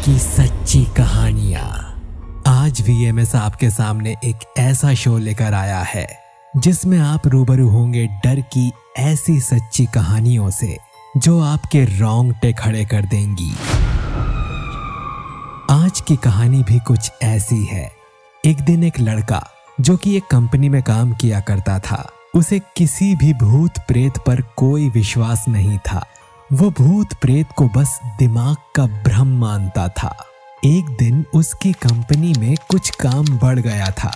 की सच्ची कहानियां। आज वीएमएस आपके सामने एक ऐसा शो लेकर आया है जिसमें आप रूबरू होंगे डर की ऐसी सच्ची कहानियों से जो आपके रोंगटे खड़े कर देंगी। आज की कहानी भी कुछ ऐसी है। एक दिन एक लड़का जो कि एक कंपनी में काम किया करता था, उसे किसी भी भूत प्रेत पर कोई विश्वास नहीं था। वो भूत प्रेत को बस दिमाग का भ्रम मानता था। एक दिन उसकी कंपनी में कुछ काम बढ़ गया था,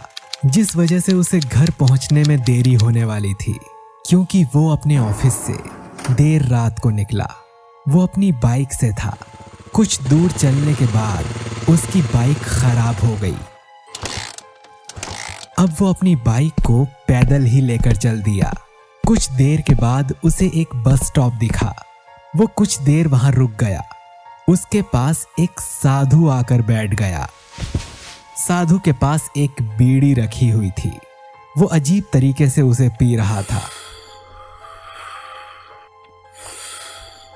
जिस वजह से उसे घर पहुंचने में देरी होने वाली थी, क्योंकि वो अपने ऑफिस से देर रात को निकला। वो अपनी बाइक से था। कुछ दूर चलने के बाद उसकी बाइक खराब हो गई। अब वो अपनी बाइक को पैदल ही लेकर चल दिया। कुछ देर के बाद उसे एक बस स्टॉप दिखा। वो कुछ देर वहां रुक गया। उसके पास एक साधु आकर बैठ गया। साधु के पास एक बीड़ी रखी हुई थी। वो अजीब तरीके से उसे पी रहा था।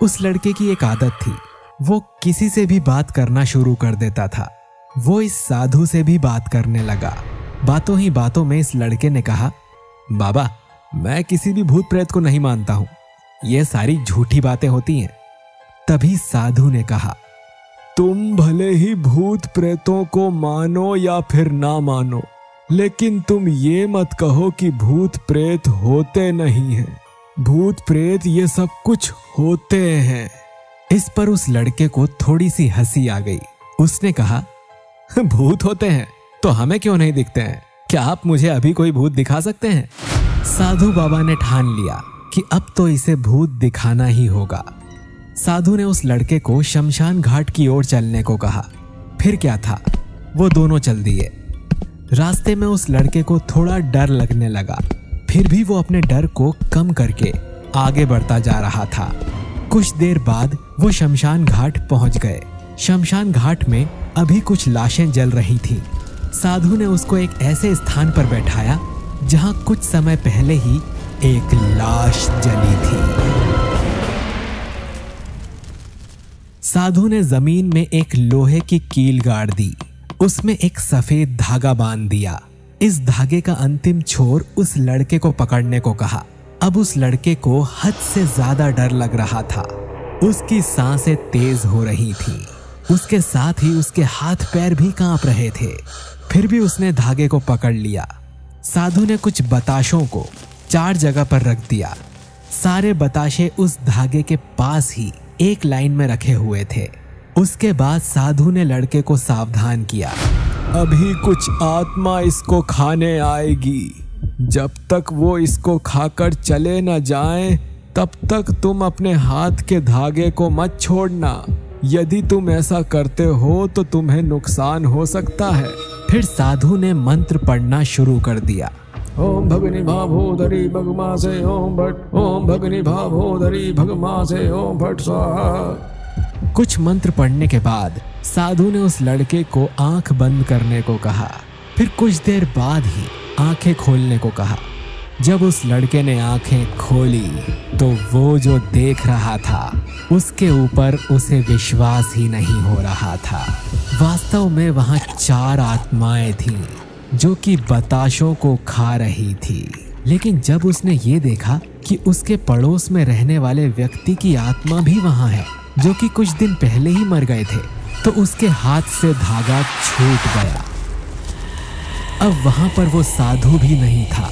उस लड़के की एक आदत थी, वो किसी से भी बात करना शुरू कर देता था। वो इस साधु से भी बात करने लगा। बातों ही बातों में इस लड़के ने कहा, बाबा, मैं किसी भी भूत प्रेत को नहीं मानता हूं, ये सारी झूठी बातें होती हैं। तभी साधु ने कहा, तुम भले ही भूत प्रेतों को मानो या फिर ना मानो, लेकिन तुम ये मत कहो कि भूत प्रेत होते नहीं हैं। भूत प्रेत ये सब कुछ होते हैं। इस पर उस लड़के को थोड़ी सी हंसी आ गई। उसने कहा, भूत होते हैं तो हमें क्यों नहीं दिखते हैं? क्या आप मुझे अभी कोई भूत दिखा सकते हैं? साधु बाबा ने ठान लिया कि अब तो इसे भूत दिखाना ही होगा। साधु ने उस लड़के को शमशान घाट की ओर चलने को कहा। फिर क्या था, वो दोनों चल दिए। रास्ते में उस लड़के को थोड़ा डर लगने लगा, फिर भी वो अपने डर को कम करके आगे बढ़ता जा रहा था। कुछ देर बाद वो शमशान घाट पहुंच गए। शमशान घाट में अभी कुछ लाशें जल रही थीं। साधु ने उसको एक ऐसे स्थान पर बैठाया जहां कुछ समय पहले ही एक लाश जली थी। साधु ने जमीन में एक लोहे की कील गाड़ दी। उसमें एक सफेद धागा बांध दिया। इस धागे का अंतिम छोर उस लड़के को पकड़ने को कहा। अब उस लड़के को हद से ज्यादा डर लग रहा था। उसकी सांसें तेज हो रही थी। उसके साथ ही उसके हाथ पैर भी कांप रहे थे। फिर भी उसने धागे को पकड़ लिया। साधु ने कुछ बताशों को 4 जगह पर रख दिया। सारे बताशे उस धागे के पास ही एक लाइन में रखे हुए थे। उसके बाद साधु ने लड़के को सावधान किया, अभी कुछ आत्मा इसको खाने आएगी। जब तक वो इसको खाकर चले न जाएं, तब तक तुम अपने हाथ के धागे को मत छोड़ना। यदि तुम ऐसा करते हो तो तुम्हें नुकसान हो सकता है। फिर साधु ने मंत्र पढ़ना शुरू कर दिया। ओम भगनी भाभोदरी भगमा से ओम भट, ओम भगनी भाभोदरी भगमा से ओम भट स्वाहा। कुछ मंत्र पढ़ने के बाद साधु ने उस लड़के को आंख बंद करने को कहा। फिर कुछ देर बाद ही आंखें खोलने को कहा। जब उस लड़के ने आंखें खोली तो वो जो देख रहा था उसके ऊपर उसे विश्वास ही नहीं हो रहा था। वास्तव में वहां 4 आत्माएं थीं जो कि बताशों को खा रही थी। लेकिन जब उसने ये देखा कि उसके पड़ोस में रहने वाले व्यक्ति की आत्मा भी वहां है जो कि कुछ दिन पहले ही मर गए थे, तो उसके हाथ से धागा छूट गया। अब वहां पर वो साधु भी नहीं था।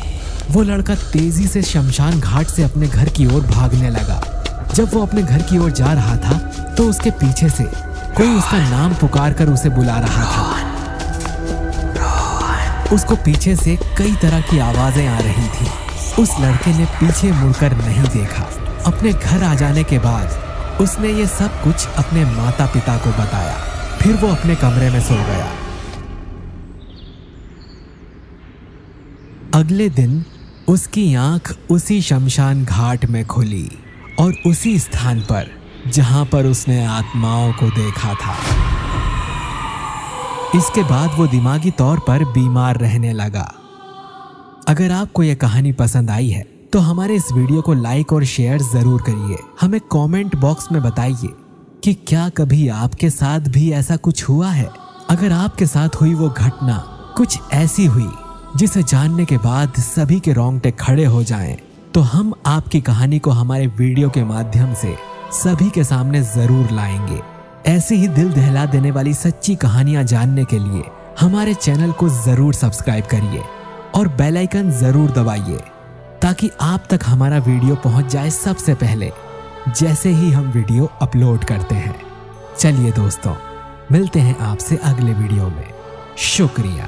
वो लड़का तेजी से शमशान घाट से अपने घर की ओर भागने लगा। जब वो अपने घर की ओर जा रहा था तो उसके पीछे से कोई उसका नाम पुकार कर उसे बुला रहा था। उसको पीछे से कई तरह की आवाजें आ रही थी। उस लड़के ने पीछे मुड़कर नहीं देखा। अपने घर आ जाने के बाद उसने ये सब कुछ अपने माता पिता को बताया। फिर वो अपने कमरे में सो गया। अगले दिन उसकी आंख उसी शमशान घाट में खुली और उसी स्थान पर जहां पर उसने आत्माओं को देखा था। इसके बाद वो दिमागी तौर पर बीमार रहने लगा। अगर आपको यह कहानी पसंद आई है तो हमारे इस वीडियो को लाइक और शेयर जरूर करिए। हमें कमेंट बॉक्स में बताइए कि क्या कभी आपके साथ भी ऐसा कुछ हुआ है। अगर आपके साथ हुई वो घटना कुछ ऐसी हुई जिसे जानने के बाद सभी के रोंगटे खड़े हो जाएं, तो हम आपकी कहानी को हमारे वीडियो के माध्यम से सभी के सामने जरूर लाएंगे। ऐसी ही दिल दहला देने वाली सच्ची कहानियां जानने के लिए हमारे चैनल को जरूर सब्सक्राइब करिए और बेल आइकन जरूर दबाइए, ताकि आप तक हमारा वीडियो पहुंच जाए सबसे पहले जैसे ही हम वीडियो अपलोड करते हैं। चलिए दोस्तों, मिलते हैं आपसे अगले वीडियो में। शुक्रिया।